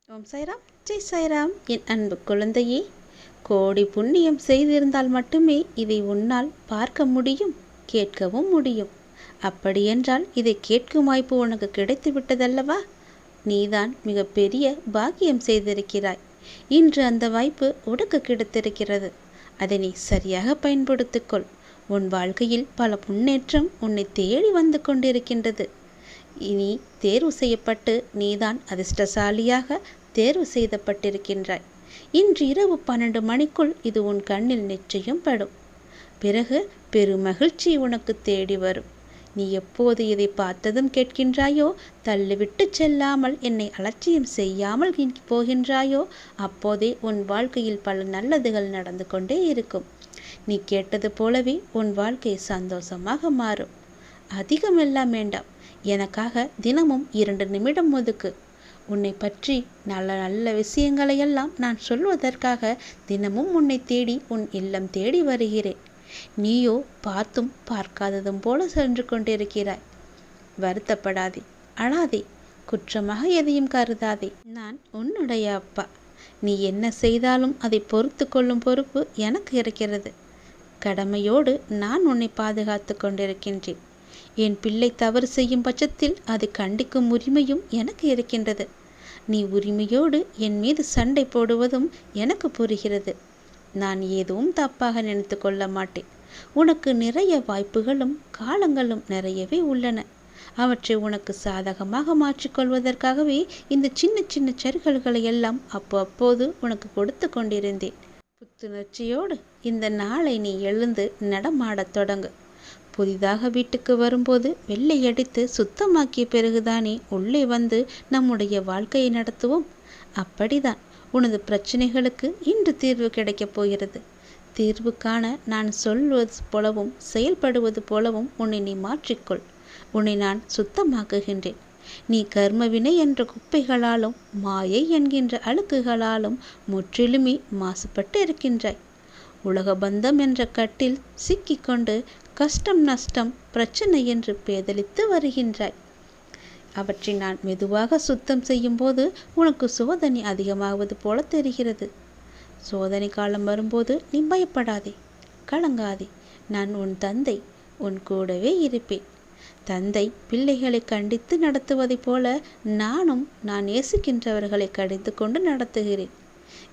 ஓம் சாய்ராம், ஜெய் சாய்ராம். என் அன்பு குழந்தையே, கோடி புண்ணியம் செய்திருந்தால் மட்டுமே இதை உன்னால் பார்க்க முடியும், கேட்கவும் முடியும். அப்படியென்றால் இதை கேட்கும் வாய்ப்பு உனக்கு கிடைத்து விட்டதல்லவா? நீதான் மிகப்பெரிய பாக்கியம் செய்திருக்கிறாய். இன்று அந்த வாய்ப்பு உனக்கு கிடைத்திருக்கிறது. அதை நீ சரியாக பயன்படுத்திக்கொள். உன் வாழ்க்கையில் பல முன்னேற்றம் உன்னை தேடி வந்து கொண்டிருக்கின்றது. இனி தேர்வு செய்யப்பட்டு நீதான் அதிர்ஷ்டசாலியாக தேர்வு செய்யப்பட்டிருக்கின்றாய். இன்று இரவு 12 மணிக்குள் இது உன் கண்ணில் நிச்சயம் படும். பிறகு பெருமகிழ்ச்சி உனக்கு தேடி வரும். நீ எப்போது இதை பார்த்ததும் கேட்கின்றாயோ, தள்ளிவிட்டு செல்லாமல் என்னை அலட்சியம் செய்யாமல் போகின்றாயோ, அப்போதே உன் வாழ்க்கையில் பல நல்லதுகள் நடந்து கொண்டே இருக்கும். நீ கேட்டது போலவே உன் வாழ்க்கை சந்தோஷமாக மாறும். அதிகமெல்லாம் வேண்டாம், எனக்காக தினமும் 2 நிமிடம் ஒதுக்கு. உன்னை பற்றி நல்ல நல்ல விஷயங்களையெல்லாம் நான் சொல்வதற்காக தினமும் உன்னை தேடி உன் இல்லம் தேடி வருகிறேன். நீயோ பார்த்தும் பார்க்காததும் போல சென்று கொண்டிருக்கிறாய். வருத்தப்படாதே, அழாதே, குற்றமாக எதையும் கருதாதே. நான் உன்னுடைய அப்பா. நீ என்ன செய்தாலும் அதை பொறுத்து கொள்ளும் பொறுப்பு எனக்கு இருக்கிறது. கடமையோடு நான் உன்னை பாதுகாத்து கொண்டிருக்கின்றேன். என் பிள்ளை தவறு செய்யும் பட்சத்தில் அதை கண்டிக்கும் உரிமையும் எனக்கு இருக்கின்றது. நீ உரிமையோடு என் மீது சண்டை போடுவதும் எனக்கு புரிகிறது. நான் எதுவும் தப்பாக நினைத்து கொள்ள மாட்டேன். உனக்கு நிறைய வாய்ப்புகளும் காலங்களும் நிறையவே உள்ளன. அவற்றை உனக்கு சாதகமாக மாற்றிக்கொள்வதற்காகவே இந்த சின்ன சின்ன சறுகல்களை எல்லாம் அப்போது உனக்கு கொடுத்து கொண்டிருந்தேன். புத்துணர்ச்சியோடு இந்த நாளை நீ எழுந்து நடமாடத் தொடங்கு. புதிதாக வீட்டுக்கு வரும்போது வெள்ளையடித்து சுத்தமாக்கிய பிறகுதானே உள்ளே வந்து நம்முடைய வாழ்க்கையை நடத்துவோம். அப்படிதான் உனது பிரச்சனைகளுக்கு இன்று தீர்வு கிடைக்கப் போகிறது. தீர்வு காண நான் சொல்வது போலவும் செயல்படுவது போலவும் உன்னை நீ மாற்றிக்கொள். உன்னை நான் சுத்தமாக்குகின்றேன். நீ கர்மவினை என்ற குப்பைகளாலும் மாயை என்கின்ற அழுக்குகளாலும் முற்றிலுமே மாசுபட்டு இருக்கின்றாய். உலக பந்தம் என்ற கட்டில் சிக்கிக்கொண்டு கஷ்டம் நஷ்டம் பிரச்சனை என்று பேதலித்து வருகின்றாய். அவற்றை நான் மெதுவாக சுத்தம் செய்யும் போது உனக்கு சோதனை அதிகமாவது போல தெரிகிறது. சோதனை காலம் வரும்போது நீ பயப்படாதே, கலங்காதே. நான் உன் தந்தை, உன் கூடவே இருப்பேன். தந்தை பிள்ளைகளை கண்டித்து நடத்துவதைப் போல நானும் நான் நேசிக்கின்றவர்களை கடிந்து கொண்டு நடத்துகிறேன்.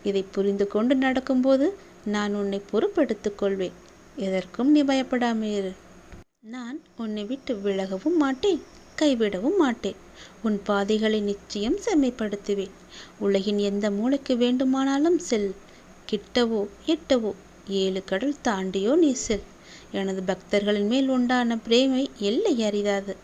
இதை புரிந்து கொண்டு நடக்கும்போது நான் உன்னை பொறுப்பெடுத்துக் கொள்வேன். எதற்கும் நீ பயப்படாமல் இரு. நான் உன்னை விட்டு விலகவும் மாட்டேன், கைவிடவும் மாட்டேன். உன் பாதைகளை நிச்சயம் செம்மைப்படுத்துவேன். உலகின் எந்த மூலைக்கு வேண்டுமானாலும் செல். கிட்டவோ எட்டவோ 7 கடல் தாண்டியோ நீ செல். எனது பக்தர்களின் மேல் உண்டான பிரேமை எல்லை அறியாது.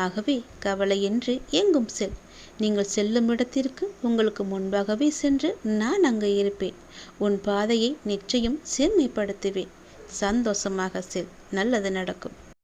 ஆகவே கவலையின்றி எங்கும் செல். நீங்கள் செல்லும் இடத்திற்கு உங்களுக்கு முன்பாகவே சென்று நான் அங்கே இருப்பேன். உன் பாதையை நிச்சயம் செம்மைப்படுத்துவேன். சந்தோஷமாக செல், நல்லது நடக்கும்.